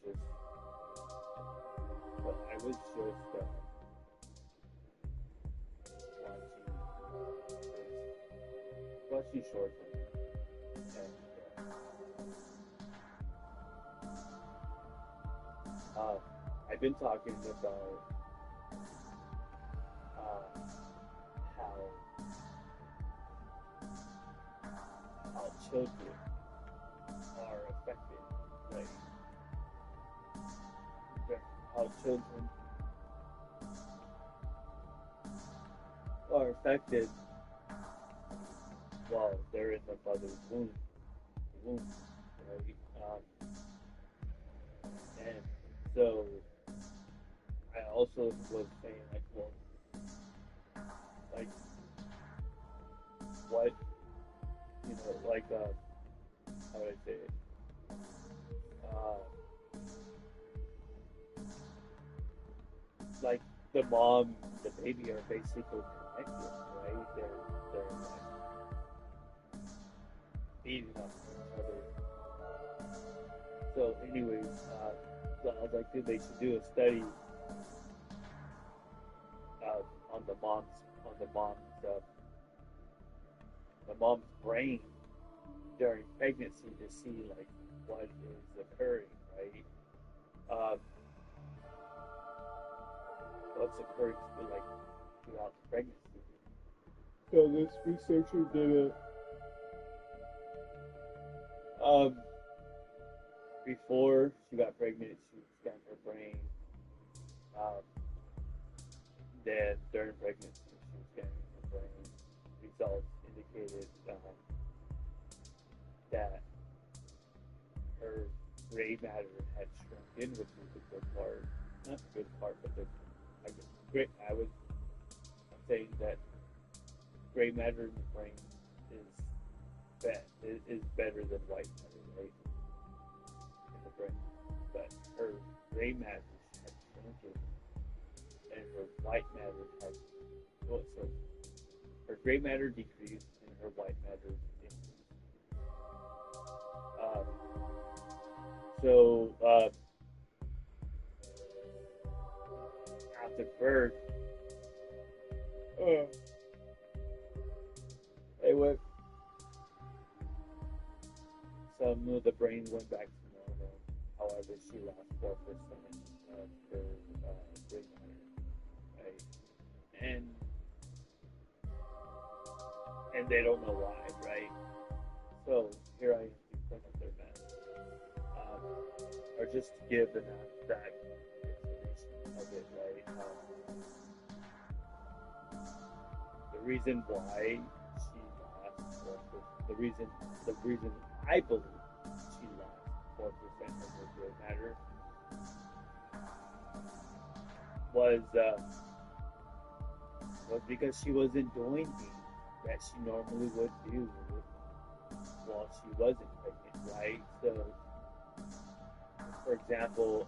just, but I was just watching shorts and I've been talking about how children are affected, like how children are affected while they're in the mother's womb, right? And so I also was saying like, well, like what, like how would I say it? Like the mom, the baby are basically connected, right? They're like feeding off each other. So, anyways, so I was like, dude, they should do a study on the mom's brain during pregnancy to see like what is occurring, right? Um, what's occurring like throughout the pregnancy. So this researcher did it before she got pregnant. She scanned her brain. Um, then during pregnancy, she was scanning her brain. Results indicated that her gray matter had shrunk in, which was the good part. Not the good part, but the great. I'm saying that gray matter in the brain is better than white matter, right? In the brain, but her gray matter had shrunken, and her white matter had so her gray matter decreased and her white matter increased. So after birth, they went. Some of the brain went back to normal. However, she lost 4% of her gray matter, right? And they don't know why, right? So here I am to clean up their mess, or just to give an abstract explanation of it, right? The reason why she lost 4%, the reason I believe she lost 4% of her gray matter was because she wasn't doing things that she normally would do while she wasn't pregnant, right? So, for example,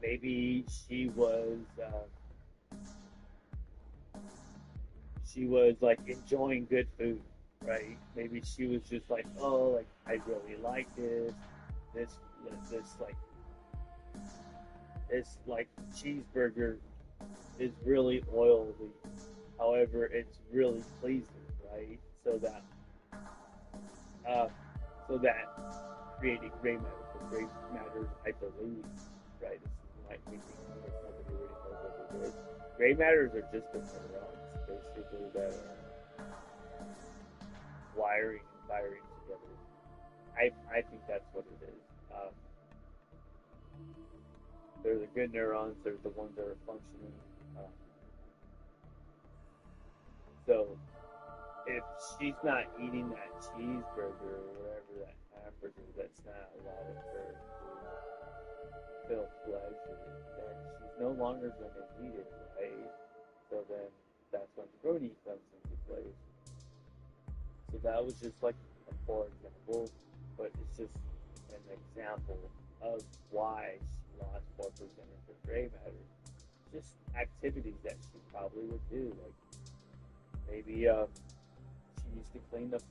maybe she was like enjoying good food, right? Maybe she was just like, oh, like I really like this like cheeseburger is really oily. However, it's really pleasing, right? So that creating gray matter. So gray matter, I believe, right? This might be thinking that nobody really knows what it is. Gray matters are just the neurons, basically, that are wiring and firing together. I think that's what it is. They're the good neurons. They're the ones that are functioning. So if she's not eating that cheeseburger or whatever that hamburger that's not allowing her to feel pleasure, then she's no longer going to eat it, right? So then that's when protein comes into place. So that was just like a poor example, but it's just an example of why she lost 4% of her gray matter. Just activities that she probably would do, like maybe she used to clean up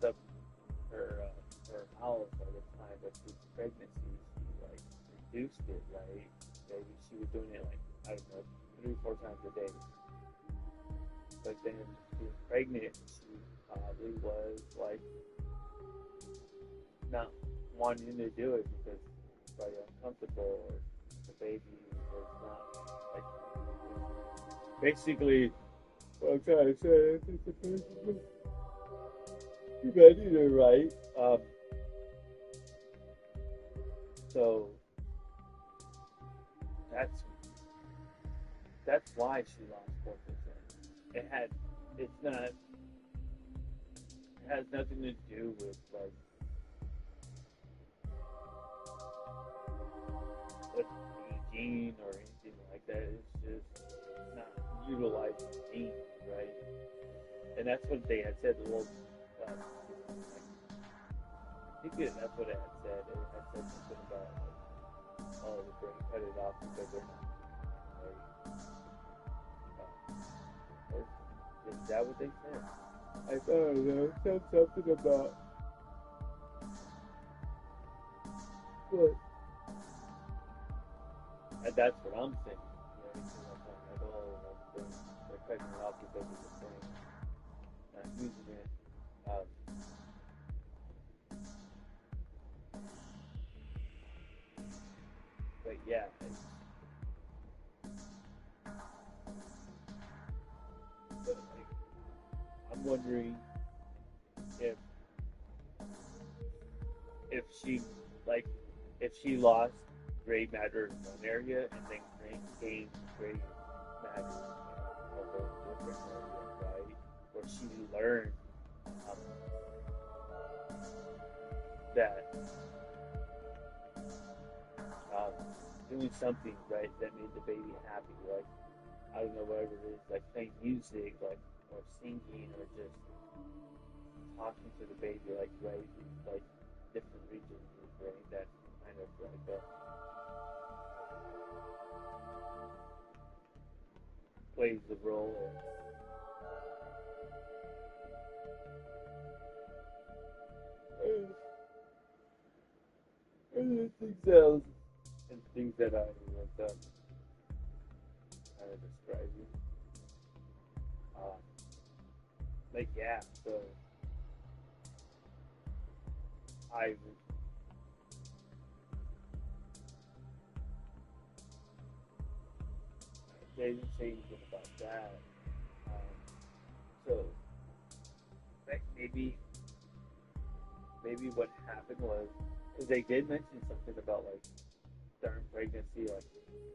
her house all the time, but through pregnancy, she like reduced it, right? Maybe she was doing it like, I don't know, 3 or 4 times a day. But then she was pregnant, she probably was like not wanting to do it because it's probably uncomfortable or the baby was not like basically what I'm trying to say is it's a person you ready to right. So that's that's why she lost 4%. It's not it has nothing to do with like with aging or anything like that. It's just not utilizing genes, right? And that's what they had said. Well, I think that's what it had said. It had said something about like, oh, the brain cut it off because they're not right. Is that what they said? I don't know. It said something about what? And that's what I'm saying. Right? So I'm like, oh, they're cutting it off because of the brain not using it. But yeah, but like, I'm wondering if if she like if she lost gray matter in one area and then gained gray matter in a whole different area, right? Where she learned um, that um, doing something right that made the baby happy, like I don't know whatever it is, like playing music, like or singing or just talking to the baby, like different regions of the brain that kind of like plays the role. And things that I was kind of describing. Um, like yeah, so I they didn't say anything about that. So maybe what happened was because they did mention something about like during pregnancy,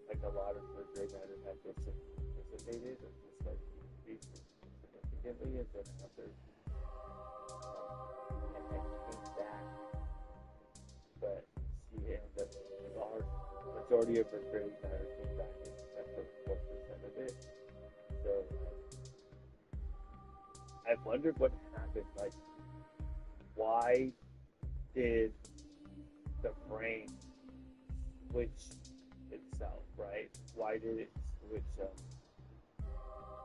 like a lot of the gray matter had dissipated or just like decreased significantly, and then after and then came back, but she ended up the large majority of her gray matter came back except for 4% of it. So I wondered what happened. Like, why did the brain switch itself, right? Why did it switch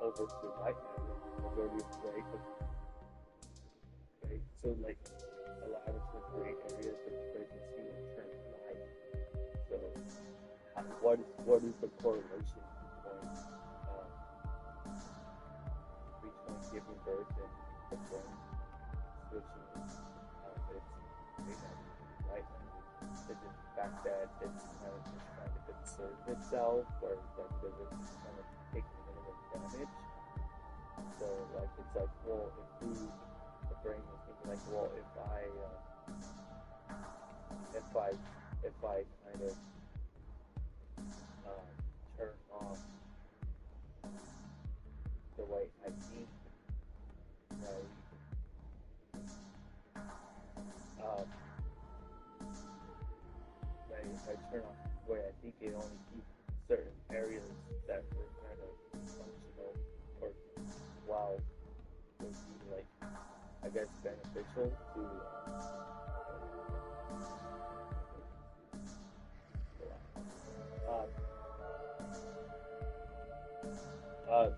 over to white matter? Majority of gray, right? So like a lot of the gray areas of pregnancy will turn white. So what is the correlation between giving birth and the brain switching its gray matter to white matter? Is it the fact that it's kind of just trying to conserve itself, or like does it kind of take minimum damage? So like it's like, well, the brain is thinking like, well, if I kind of turn off the way I think, right? Um, right, if I turn off the way I think, it only keeps certain areas that were kind of functional or wow would be like I guess beneficial to um, uh,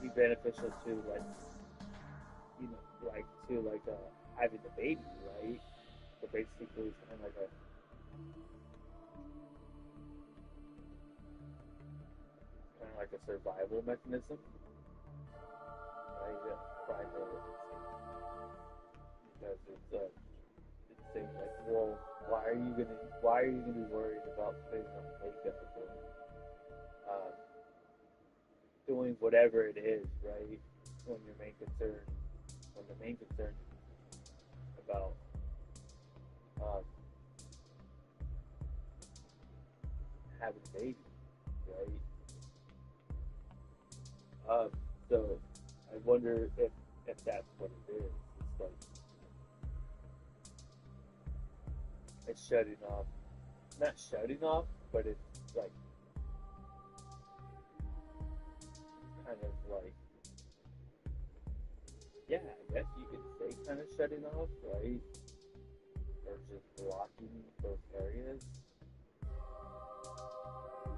be beneficial to like like to like having the baby, right? So basically, it's kind of like of like a survival mechanism, right? Primary, because it's saying like, well, why are you gonna be worried about putting on makeup or doing whatever it is, right? When the main concern about um, having a baby, right? Um, so I wonder if that's what it is. It's like it's shutting off, not shutting off, but it's like kind of like, yeah, I guess you could say kind of shutting off, right? Or just blocking those areas.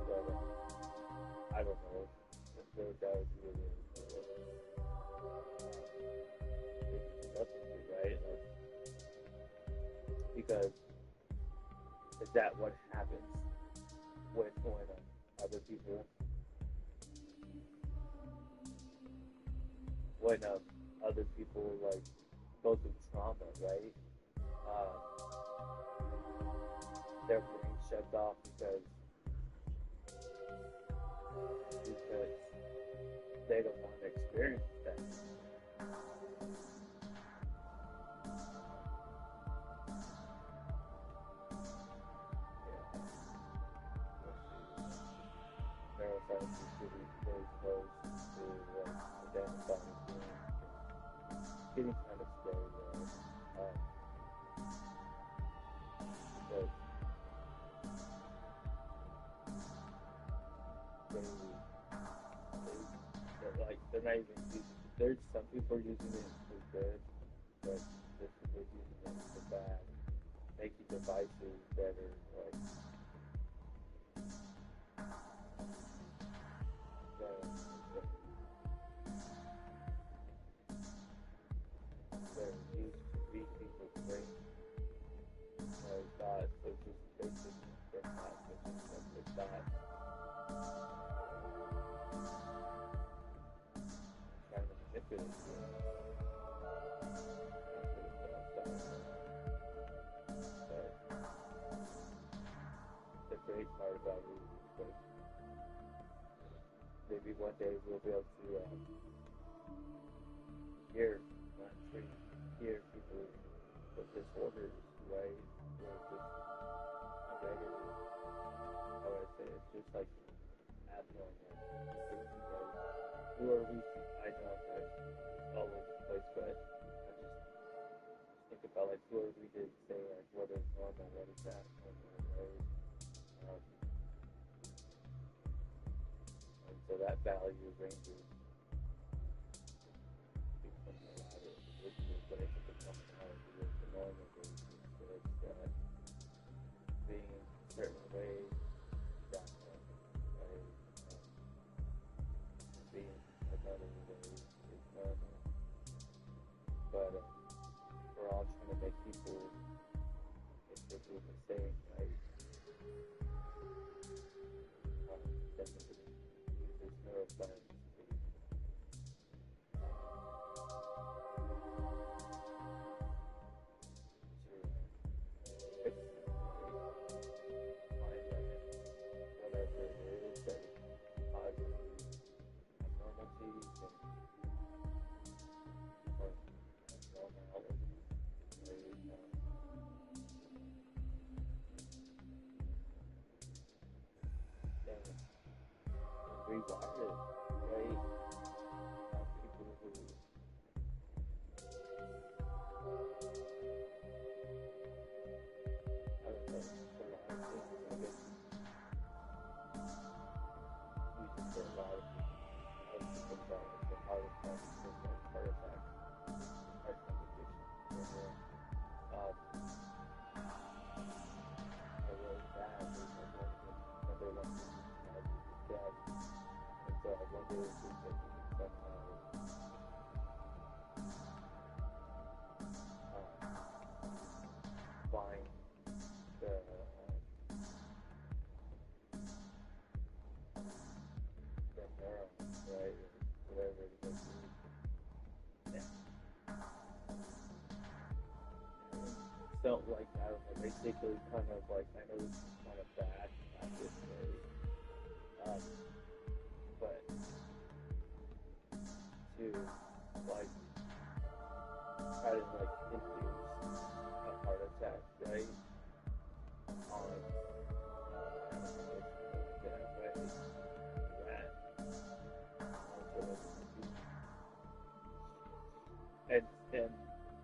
But I don't know if those guys really nothing to, right? Like, because is that what happens when other people other people like go through trauma, right? Their brain shuts off because they don't want to experience that. Neuroscience is really very close to identifying things, getting kind of scary there. But they're not even using. There's some people are using it for good, but there's people using it for bad, making devices that are like they're used to read people's brains. Thoughts, so just basic their thoughts, which is what they thought. Trying to manipulate you. But the great part about it is like maybe one day we'll be able to hear people with disorders, right? Or just regular, how would I say, it's just like abnormal, right? Who are we? I know I'm all over the place, but I just think about like who are we to say like what is normal, what is that normal, right? And so that value ranges between a lot of individuals, but I think the commonality is the normal ranges. So it's that being a certain way, that right? Being another way is normal. But we're all trying to make people basically the same, right? Definitely uses neuroscience to fix whatever it is that causes abnormalities and abnormalities. And rewire it, right? People who I don't know, a lot of things, I guess we just get a lot of people about the heart attack, heart attack, heart complications, are really bad. Number one reason why people dead. And so I wonder if we can somehow find the don't like, I don't know, basically kind of like, I know this is kind of bad, not this way, um, but to like try to like induce a heart attack, right? On animals that way, that also and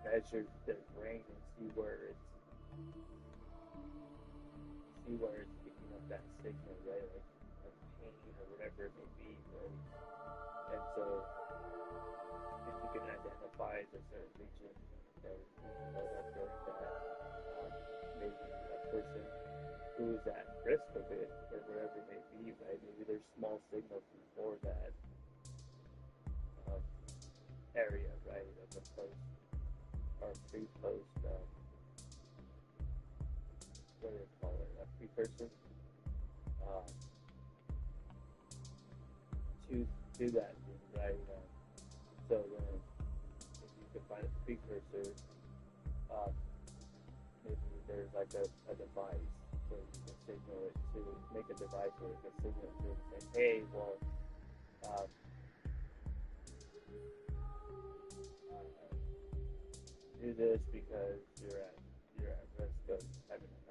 measure their brain and see where it's picking up that signal, right? Like pain or whatever it may be, right? And so if you can identify the certain region that is being held up during that, maybe a person who is at risk of it or whatever it may be, right? Maybe there's small signals before that um, area, right, of the post or pre-post, what do they call it, a precursor um, to that thing, right? So then, if you can find a precursor, um, maybe there's like a device where you can signal it to make a device where it can signal to it and say, hey, well, um, do this because you're at risk of having a